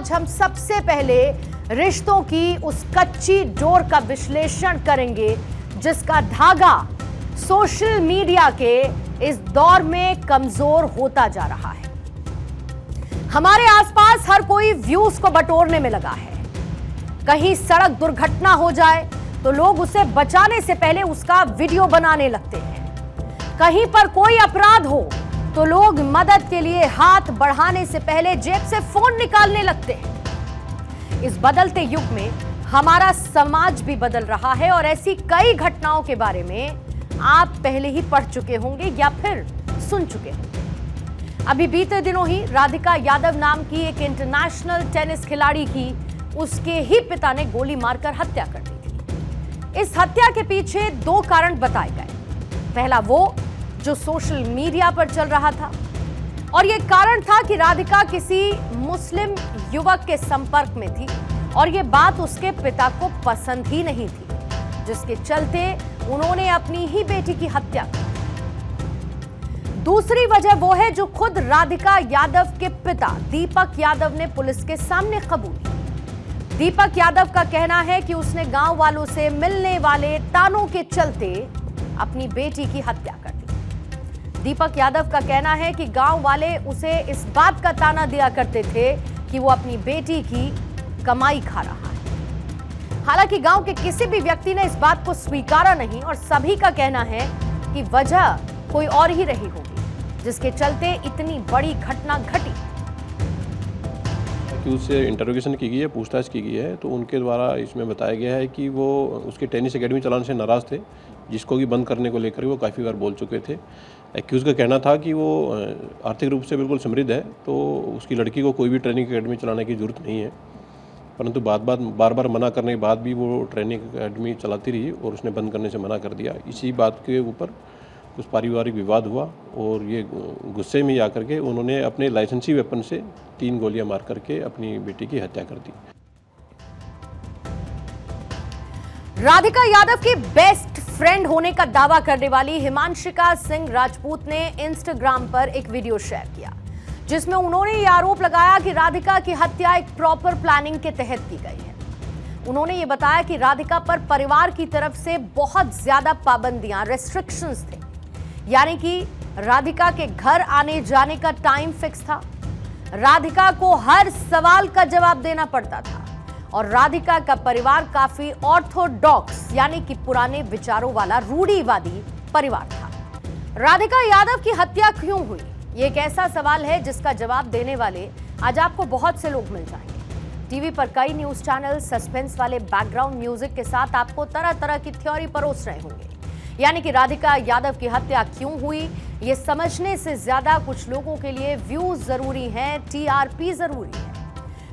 आज हम सबसे पहले रिश्तों की उस कच्ची डोर का विश्लेषण करेंगे जिसका धागा सोशल मीडिया के इस दौर में कमजोर होता जा रहा है। हमारे आसपास हर कोई व्यूज को बटोरने में लगा है। कहीं सड़क दुर्घटना हो जाए तो लोग उसे बचाने से पहले उसका वीडियो बनाने लगते हैं। कहीं पर कोई अपराध हो तो लोग मदद के लिए हाथ बढ़ाने से पहले जेब से फोन निकालने लगते हैं। इस बदलते युग में हमारा समाज भी बदल रहा है और ऐसी कई घटनाओं के बारे में आप पहले ही पढ़ चुके होंगे या फिर सुन चुके होंगे। अभी बीते दिनों ही राधिका यादव नाम की एक इंटरनेशनल टेनिस खिलाड़ी की उसके ही पिता ने गोली मारकर हत्या कर दी थी। इस हत्या के पीछे दो कारण बताए गए। पहला वो जो सोशल मीडिया पर चल रहा था और यह कारण था कि राधिका किसी मुस्लिम युवक के संपर्क में थी और यह बात उसके पिता को पसंद ही नहीं थी, जिसके चलते उन्होंने अपनी ही बेटी की हत्या की। दूसरी वजह वो है जो खुद राधिका यादव के पिता दीपक यादव ने पुलिस के सामने कबूली। दीपक यादव का कहना है कि उसने गांव वालों से मिलने वाले तानों के चलते अपनी बेटी की हत्या कर दी। दीपक यादव का कहना है कि गांव वाले उसे इस बात का ताना दिया करते थे कि वो अपनी बेटी की कमाई खा रहा है। हालांकि गांव के किसी भी व्यक्ति ने इस बात को स्वीकारा नहीं और सभी का कहना है कि वजह कोई और ही रही होगी जिसके चलते इतनी बड़ी घटना घटी। कि उससे इंटरोगेशन की गई है, पूछताछ की गई है, तो उनके द्वारा इसमें बताया गया है कि वो उसके टेनिस एकेडमी चलाने से नाराज़ थे, जिसको कि बंद करने को लेकर वो काफ़ी बार बोल चुके थे। एक्यूज़ का कहना था कि वो आर्थिक रूप से बिल्कुल समृद्ध है, तो उसकी लड़की को कोई भी ट्रेनिंग एकेडमी चलाने की ज़रूरत नहीं है, परंतु बार बार मना करने के बाद भी वो ट्रेनिंग एकेडमी चलाती रही और उसने बंद करने से मना कर दिया। इसी बात के ऊपर कुछ पारिवारिक विवाद हुआ और ये गुस्से में आकर के उन्होंने अपने लाइसेंसी वेपन से 3 गोलियां मार करके अपनी बेटी की हत्या कर दी। राधिका यादव की बेस्ट फ्रेंड होने का दावा करने वाली हिमांशिका सिंह राजपूत ने इंस्टाग्राम पर एक वीडियो शेयर किया जिसमें उन्होंने ये आरोप लगाया कि राधिका की हत्या एक प्रॉपर प्लानिंग के तहत की गई है। उन्होंने ये बताया कि राधिका पर परिवार की तरफ से बहुत ज्यादा पाबंदियां, रेस्ट्रिक्शंस थे, यानी कि राधिका के घर आने जाने का टाइम फिक्स था, राधिका को हर सवाल का जवाब देना पड़ता था और राधिका का परिवार काफी ऑर्थोडॉक्स यानी कि पुराने विचारों वाला रूढ़िवादी परिवार था। राधिका यादव की हत्या क्यों हुई, ये एक ऐसा सवाल है जिसका जवाब देने वाले आज आपको बहुत से लोग मिल जाएंगे। टीवी पर कई न्यूज चैनल सस्पेंस वाले बैकग्राउंड म्यूजिक के साथ आपको तरह तरह की थ्योरी परोस रहे होंगे, यानी कि राधिका यादव की हत्या क्यों हुई ये समझने से ज्यादा कुछ लोगों के लिए व्यूज जरूरी हैं, टीआरपी जरूरी है।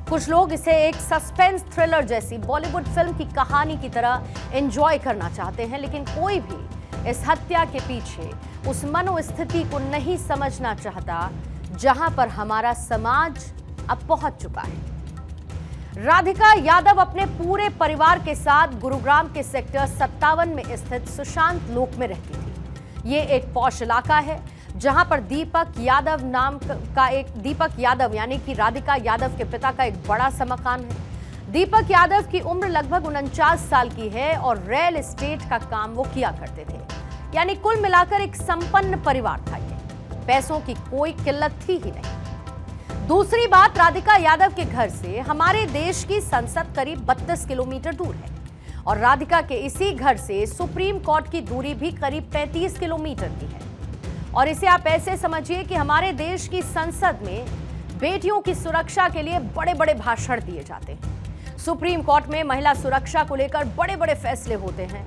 कुछ लोग इसे एक सस्पेंस थ्रिलर जैसी बॉलीवुड फिल्म की कहानी की तरह एंजॉय करना चाहते हैं, लेकिन कोई भी इस हत्या के पीछे उस मनोस्थिति को नहीं समझना चाहता जहां पर हमारा समाज अब पहुंच चुका है। राधिका यादव अपने पूरे परिवार के साथ गुरुग्राम के सेक्टर 57 में स्थित सुशांत लोक में रहती थी। ये एक पॉश इलाका है जहां पर दीपक यादव यानी कि राधिका यादव के पिता का एक बड़ा सा मकान है। दीपक यादव की उम्र लगभग 49 साल की है और रियल एस्टेट का काम वो किया करते थे, यानी कुल मिलाकर एक संपन्न परिवार था। ये पैसों की कोई किल्लत थी ही नहीं। दूसरी बात, राधिका यादव के घर से हमारे देश की संसद करीब 32 किलोमीटर दूर है और राधिका के इसी घर से सुप्रीम कोर्ट की दूरी भी करीब 35 किलोमीटर की है। और इसे आप ऐसे समझिए कि हमारे देश की संसद में बेटियों की सुरक्षा के लिए बड़े बड़े भाषण दिए जाते हैं। सुप्रीम कोर्ट में महिला सुरक्षा को लेकर बड़े बड़े फैसले होते हैं,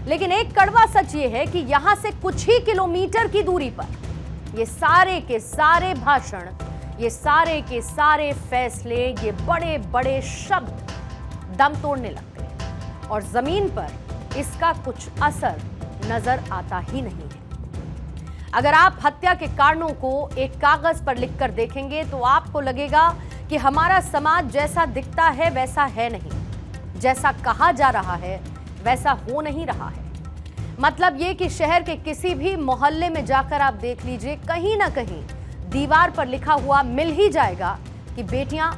लेकिन एक कड़वा सच ये है कि यहां से कुछ ही किलोमीटर की दूरी पर ये सारे के सारे भाषण, ये सारे के सारे फैसले, ये बड़े बड़े शब्द दम तोड़ने लगते हैं और जमीन पर इसका कुछ असर नजर आता ही नहीं है। अगर आप हत्या के कारणों को एक कागज पर लिखकर देखेंगे तो आपको लगेगा कि हमारा समाज जैसा दिखता है वैसा है नहीं, जैसा कहा जा रहा है वैसा हो नहीं रहा है। मतलब ये कि शहर के किसी भी मोहल्ले में जाकर आप देख लीजिए, कहीं ना कहीं दीवार पर लिखा हुआ मिल ही जाएगा कि बेटियां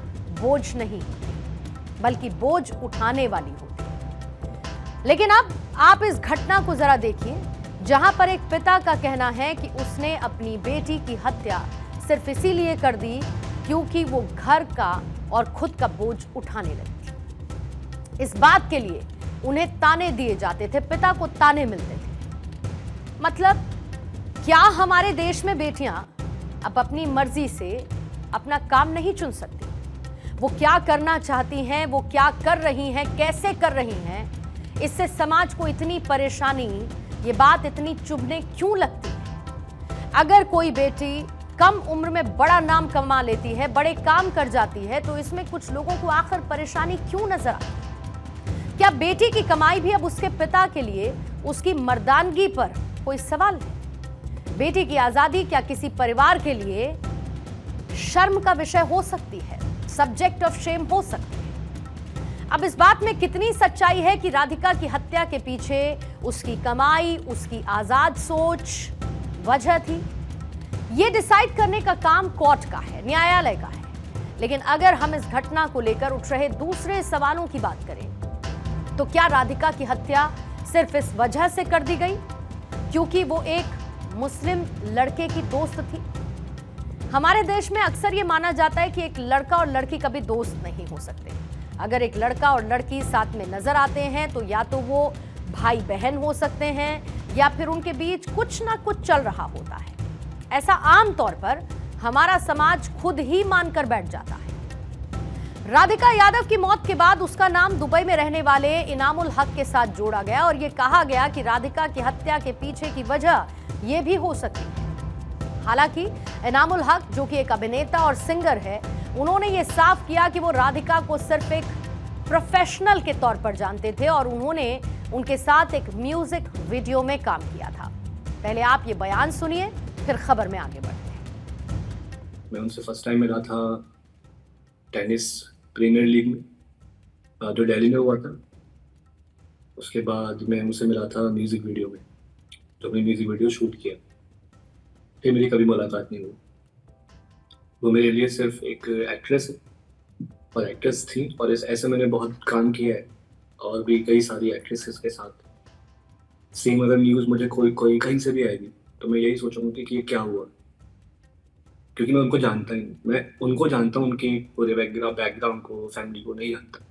बोझ नहीं होती, बल्कि बोझ उठाने वाली होती है। लेकिन अब आप इस घटना को जरा देखिए, जहां पर एक पिता का कहना है कि उसने अपनी बेटी की हत्या सिर्फ इसीलिए कर दी क्योंकि वो घर का और खुद का बोझ उठाने लगी थी। इस बात के लिए उन्हें ताने दिए जाते थे, पिता को ताने मिलते थे। मतलब क्या हमारे देश में बेटियां अब अपनी मर्जी से अपना काम नहीं चुन सकती? वो क्या करना चाहती हैं, वो क्या कर रही हैं, कैसे कर रही हैं, इससे समाज को इतनी परेशानी, ये बात इतनी चुभने क्यों लगती है? अगर कोई बेटी कम उम्र में बड़ा नाम कमा लेती है, बड़े काम कर जाती है, तो इसमें कुछ लोगों को आखिर परेशानी क्यों नजर आती है? क्या बेटी की कमाई भी अब उसके पिता के लिए उसकी मर्दानगी पर कोई सवाल है? बेटी की आजादी क्या किसी परिवार के लिए शर्म का विषय हो सकती है, सब्जेक्ट ऑफ शेम हो सकती है? अब इस बात में कितनी सच्चाई है कि राधिका की हत्या के पीछे उसकी कमाई, उसकी आजाद सोच वजह थी? यह डिसाइड करने का काम कोर्ट का है, न्यायालय का है। लेकिन अगर हम इस घटना को लेकर उठ रहे दूसरे सवालों की बात करें, तो क्या राधिका की हत्या सिर्फ इस वजह से कर दी गई क्योंकि वो एक मुस्लिम लड़के की दोस्त थी? हमारे देश में अक्सर ये माना जाता है कि एक लड़का और लड़की कभी दोस्त नहीं हो सकते। अगर एक लड़का और लड़की साथ में नजर आते हैं तो या तो वो भाई बहन हो सकते हैं या फिर उनके बीच कुछ ना कुछ चल रहा होता है। ऐसा आमतौर पर हमारा समाज खुद ही मानकर बैठ जाता है। राधिका यादव की मौत के बाद उसका नाम दुबई में रहने वाले इनामुल हक के साथ जोड़ा गया और यह कहा गया कि राधिका की हत्या के पीछे की वजह यह भी हो सकती है। हालांकि इनामुल हक, जो कि एक अभिनेता और सिंगर है, उन्होंने यह साफ किया कि वो राधिका को सिर्फ एक प्रोफेशनल के तौर पर जानते थे और उन्होंने उनके साथ एक म्यूजिक वीडियो में काम किया था। पहले आप ये बयान सुनिए, फिर खबर में आगे बढ़ते हैं। मैं उनसे फर्स्ट टाइम मिला था टेनिस प्रीमियर लीग में, जो दिल्ली में हुआ था। उसके बाद मैं उनसे मिला था म्यूज़िक वीडियो में, जो मैंने म्यूज़िक वीडियो शूट किया। फिर मेरी कभी मुलाकात नहीं हुई। वो मेरे लिए सिर्फ एक एक्ट्रेस है और एक्ट्रेस थी, और ऐसे मैंने बहुत काम किया है और भी कई सारी एक्ट्रेसेस के साथ। सेम अगर न्यूज़ मुझे कोई कहीं से भी आएगी तो मैं यही सोचूंगी कि ये क्या हुआ, क्योंकि मैं उनको जानता ही नहीं। मैं उनको जानता हूँ, उनकी पूरे बैकग्राउंड को, फैमिली को नहीं जानता।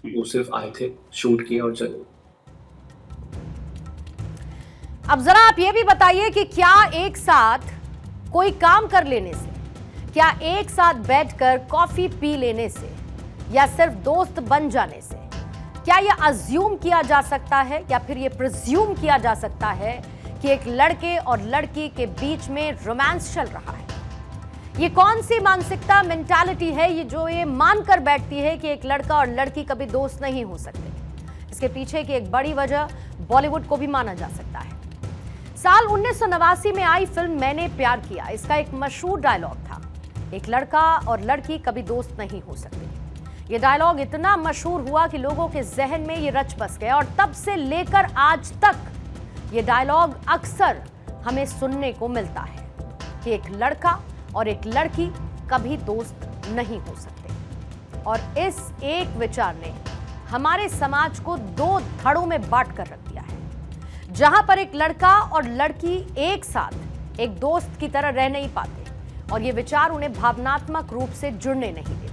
वो सिर्फ आए थे, शूट किया और चले। अब जरा आप ये भी बताइए कि क्या एक साथ कोई काम कर लेने से, क्या एक साथ बैठकर कॉफी पी लेने से, या सिर्फ दोस्त बन जाने से, क्या यह अज्यूम किया जा सकता है या फिर यह प्रिज्यूम किया जा सकता है कि एक लड़के और लड़की के बीच में रोमांस चल रहा है? ये कौन सी मानसिकता, मेंटालिटी है ये जो ये मानकर बैठती है कि एक लड़का और लड़की कभी दोस्त नहीं हो सकते? इसके पीछे की एक बड़ी वजह बॉलीवुड को भी माना जा सकता है। साल 1989 में आई फिल्म मैंने प्यार किया, इसका एक मशहूर डायलॉग था, एक लड़का और लड़की कभी दोस्त नहीं हो सकते। ये डायलॉग इतना मशहूर हुआ कि लोगों के जहन में ये रच बस गया और तब से लेकर आज तक ये डायलॉग अक्सर हमें सुनने को मिलता है कि एक लड़का और एक लड़की कभी दोस्त नहीं हो सकते। और इस एक विचार ने हमारे समाज को दो धड़ों में बांट कर रख दिया है, जहां पर एक लड़का और लड़की एक साथ एक दोस्त की तरह रह नहीं पाते और ये विचार उन्हें भावनात्मक रूप से जुड़ने नहीं देता।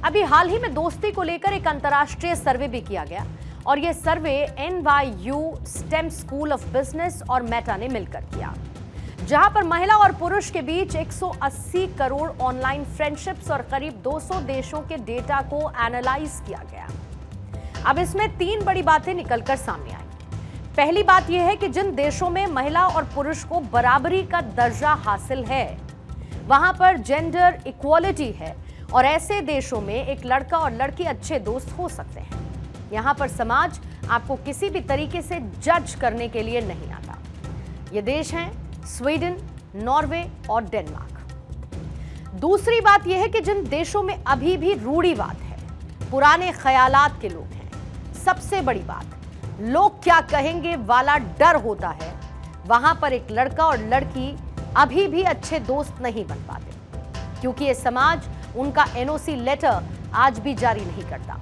अभी हाल ही में दोस्ती को लेकर एक अंतर्राष्ट्रीय सर्वे भी किया गया और यह सर्वे NYU STEM school of business और मेटा ने मिलकर किया, जहां पर महिला और पुरुष के बीच 180 करोड़ ऑनलाइन फ्रेंडशिप्स और करीब 200 देशों के डेटा को एनालाइज किया गया। अब इसमें 3 बड़ी बातें निकलकर सामने आई। पहली बात यह है कि जिन देशों में महिला और पुरुष को बराबरी का दर्जा हासिल है, वहां पर जेंडर इक्वालिटी है और ऐसे देशों में एक लड़का और लड़की अच्छे दोस्त हो सकते हैं। यहां पर समाज आपको किसी भी तरीके से जज करने के लिए नहीं आता। ये देश हैं स्वीडन, नॉर्वे और डेनमार्क। दूसरी बात यह है कि जिन देशों में अभी भी रूढ़िवाद है, पुराने ख्यालात के लोग हैं, सबसे बड़ी बात लोग क्या कहेंगे वाला डर होता है, वहां पर एक लड़का और लड़की अभी भी अच्छे दोस्त नहीं बन पाते, क्योंकि ये समाज उनका एनओसी लेटर आज भी जारी नहीं करता।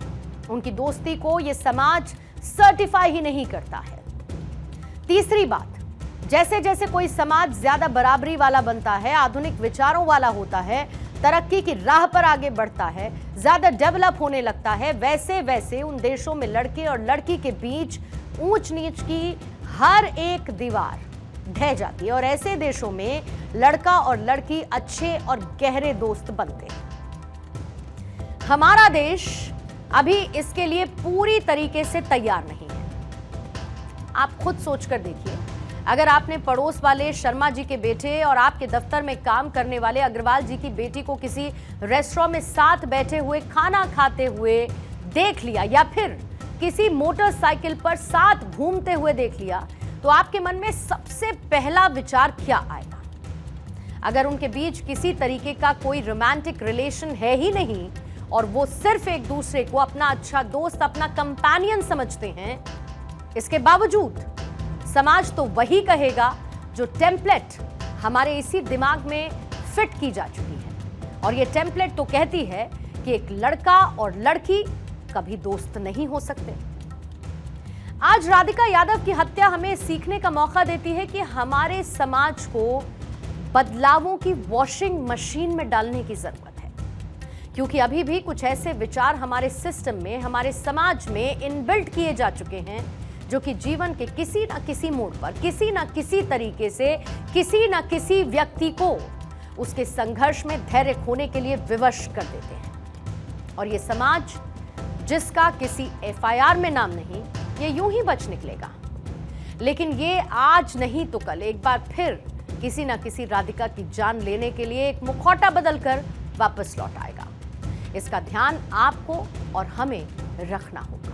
उनकी दोस्ती को यह समाज सर्टिफाई ही नहीं करता है। तीसरी बात, जैसे जैसे कोई समाज ज्यादा बराबरी वाला बनता है, आधुनिक विचारों वाला होता है, तरक्की की राह पर आगे बढ़ता है, ज्यादा डेवलप होने लगता है, वैसे वैसे उन देशों में लड़के और लड़की के बीच ऊंच नीच की हर एक दीवार ढह जाती है और ऐसे देशों में लड़का और लड़की अच्छे और गहरे दोस्त बनते हैं। हमारा देश अभी इसके लिए पूरी तरीके से तैयार नहीं है। आप खुद सोचकर देखिए, अगर आपने पड़ोस वाले शर्मा जी के बेटे और आपके दफ्तर में काम करने वाले अग्रवाल जी की बेटी को किसी रेस्टोरेंट में साथ बैठे हुए खाना खाते हुए देख लिया या फिर किसी मोटरसाइकिल पर साथ घूमते हुए देख लिया, तो आपके मन में सबसे पहला विचार क्या आएगा? अगर उनके बीच किसी तरीके का कोई रोमांटिक रिलेशन है ही नहीं और वो सिर्फ एक दूसरे को अपना अच्छा दोस्त, अपना कंपेनियन समझते हैं, इसके बावजूद समाज तो वही कहेगा जो टेम्पलेट हमारे इसी दिमाग में फिट की जा चुकी है। और ये टेम्पलेट तो कहती है कि एक लड़का और लड़की कभी दोस्त नहीं हो सकते। आज राधिका यादव की हत्या हमें सीखने का मौका देती है कि हमारे समाज को बदलावों की वॉशिंग मशीन में डालने की जरूरत है, क्योंकि अभी भी कुछ ऐसे विचार हमारे सिस्टम में, हमारे समाज में इनबिल्ट किए जा चुके हैं जो कि जीवन के किसी न किसी मोड़ पर, किसी न किसी तरीके से, किसी न किसी व्यक्ति को उसके संघर्ष में धैर्य खोने के लिए विवश कर देते हैं। और ये समाज जिसका किसी एफआईआर में नाम नहीं, ये यूं ही बच निकलेगा, लेकिन ये आज नहीं तो कल एक बार फिर किसी न किसी राधिका की जान लेने के लिए एक मुखौटा बदलकर वापस लौट आएगा। इसका ध्यान आपको और हमें रखना होगा।